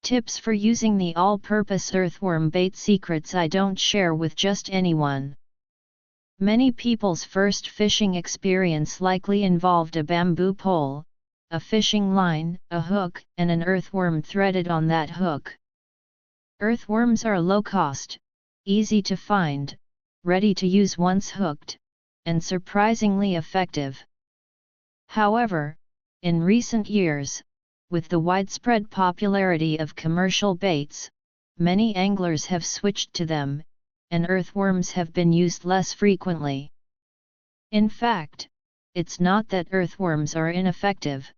Tips for using the all-purpose earthworm bait. Secrets I don't share with just anyone. Many people's first fishing experience likely involved a bamboo pole, a fishing line, a hook, and an earthworm threaded on that hook. Earthworms are low-cost, easy to find, ready to use once hooked, and surprisingly effective. However, in recent years, with the widespread popularity of commercial baits, many anglers have switched to them, and earthworms have been used less frequently. In fact, it's not that earthworms are ineffective.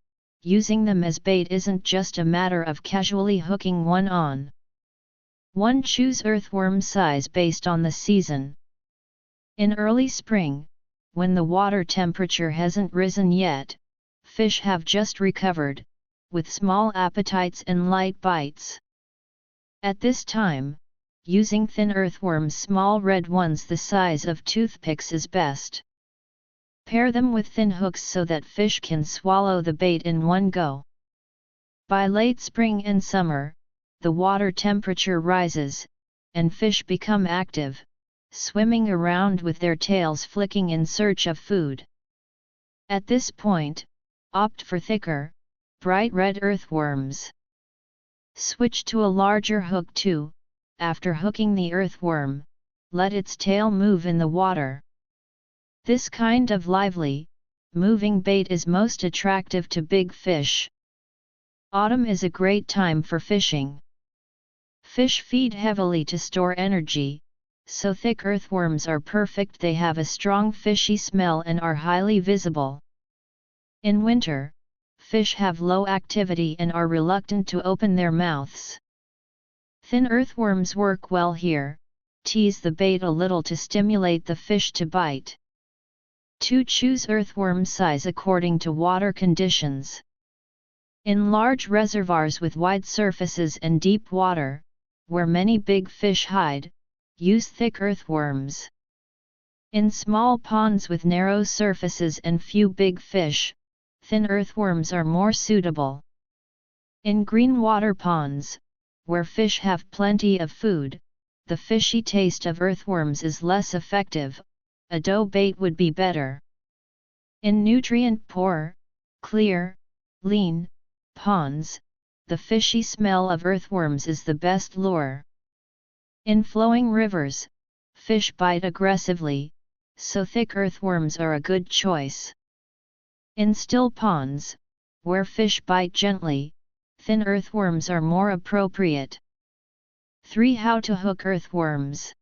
Using them as bait isn't just a matter of casually hooking one on. One, choose earthworm size based on the season. In early spring, when the water temperature hasn't risen yet, fish have just recovered, with small appetites and light bites. At this time, using thin earthworms, small red ones the size of toothpicks, is best. Pair them with thin hooks so that fish can swallow the bait in one go. By late spring and summer, the water temperature rises, and fish become active, swimming around with their tails flicking in search of food. At this point, opt for thicker, bright red earthworms. Switch to a larger hook too. After hooking the earthworm, let its tail move in the water. This kind of lively, moving bait is most attractive to big fish. Autumn is a great time for fishing. Fish feed heavily to store energy, so thick earthworms are perfect. They have a strong fishy smell and are highly visible. In winter, fish have low activity and are reluctant to open their mouths. Thin earthworms work well here. Tease the bait a little to stimulate the fish to bite. 2. Choose earthworm size according to water conditions. In large reservoirs with wide surfaces and deep water, where many big fish hide, use thick earthworms. In small ponds with narrow surfaces and few big fish, thin earthworms are more suitable. In green water ponds, where fish have plenty of food, the fishy taste of earthworms is less effective. A dough bait would be better. In nutrient-poor, clear, lean ponds, the fishy smell of earthworms is the best lure. In flowing rivers, fish bite aggressively, so thick earthworms are a good choice. In still ponds, where fish bite gently, thin earthworms are more appropriate. 3. How to hook earthworms.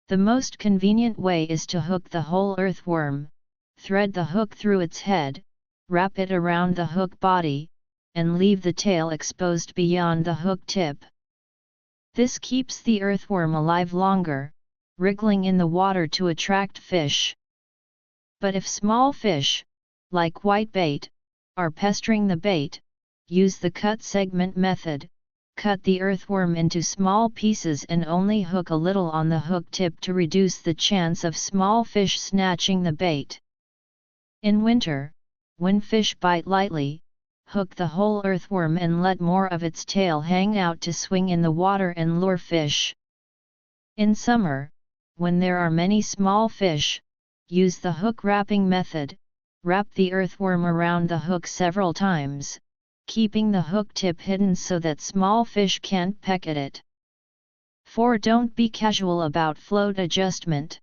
The most convenient way is to hook the whole earthworm. Thread the hook through its head, wrap it around the hook body, and leave the tail exposed beyond the hook tip. This keeps the earthworm alive longer, wriggling in the water to attract fish. But if small fish, like whitebait, are pestering the bait, use the cut segment method. Cut the earthworm into small pieces and only hook a little on the hook tip to reduce the chance of small fish snatching the bait. In winter, when fish bite lightly, hook the whole earthworm and let more of its tail hang out to swing in the water and lure fish. In summer, when there are many small fish, use the hook wrapping method. Wrap the earthworm around the hook several times, keeping the hook tip hidden so that small fish can't peck at it. 4. Don't be casual about float adjustment.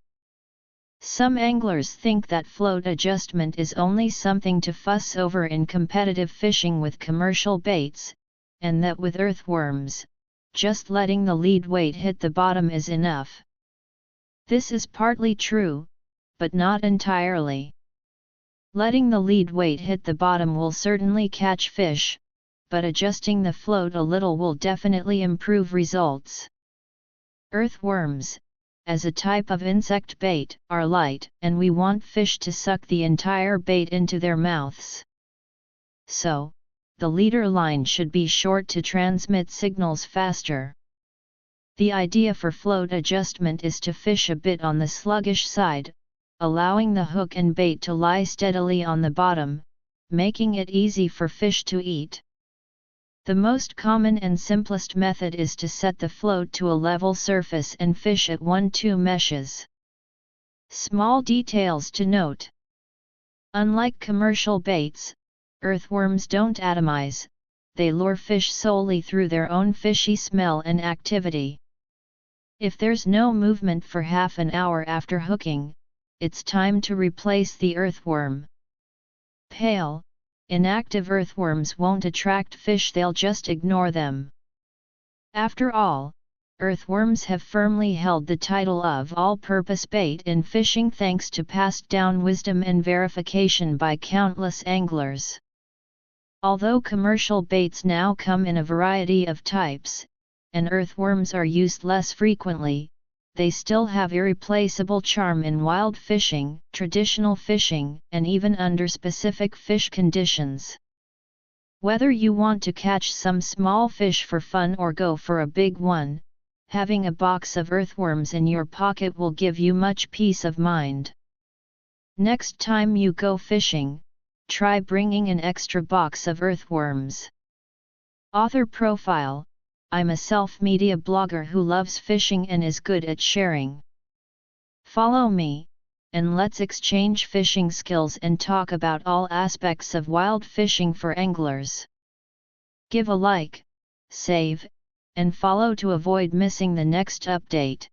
Some anglers think that float adjustment is only something to fuss over in competitive fishing with commercial baits, and that with earthworms, just letting the lead weight hit the bottom is enough. This is partly true, but not entirely. Letting the lead weight hit the bottom will certainly catch fish, but adjusting the float a little will definitely improve results. Earthworms, as a type of insect bait, are light, and we want fish to suck the entire bait into their mouths. So, the leader line should be short to transmit signals faster. The idea for float adjustment is to fish a bit on the sluggish side, allowing the hook and bait to lie steadily on the bottom, making it easy for fish to eat. The most common and simplest method is to set the float to a level surface and fish at 1-2 meshes. Small details to note. Unlike commercial baits, earthworms don't atomize, they lure fish solely through their own fishy smell and activity. If there's no movement for half an hour after hooking, it's time to replace the earthworm. Pale, inactive earthworms won't attract fish, they'll just ignore them. After all, earthworms have firmly held the title of all-purpose bait in fishing thanks to passed down wisdom and verification by countless anglers. Although commercial baits now come in a variety of types, and earthworms are used less frequently, they still have irreplaceable charm in wild fishing, traditional fishing, and even under specific fish conditions. Whether you want to catch some small fish for fun or go for a big one, having a box of earthworms in your pocket will give you much peace of mind. Next time you go fishing, try bringing an extra box of earthworms. Author profile: I'm a self-media blogger who loves fishing and is good at sharing. Follow me, and let's exchange fishing skills and talk about all aspects of wild fishing for anglers. Give a like, save, and follow to avoid missing the next update.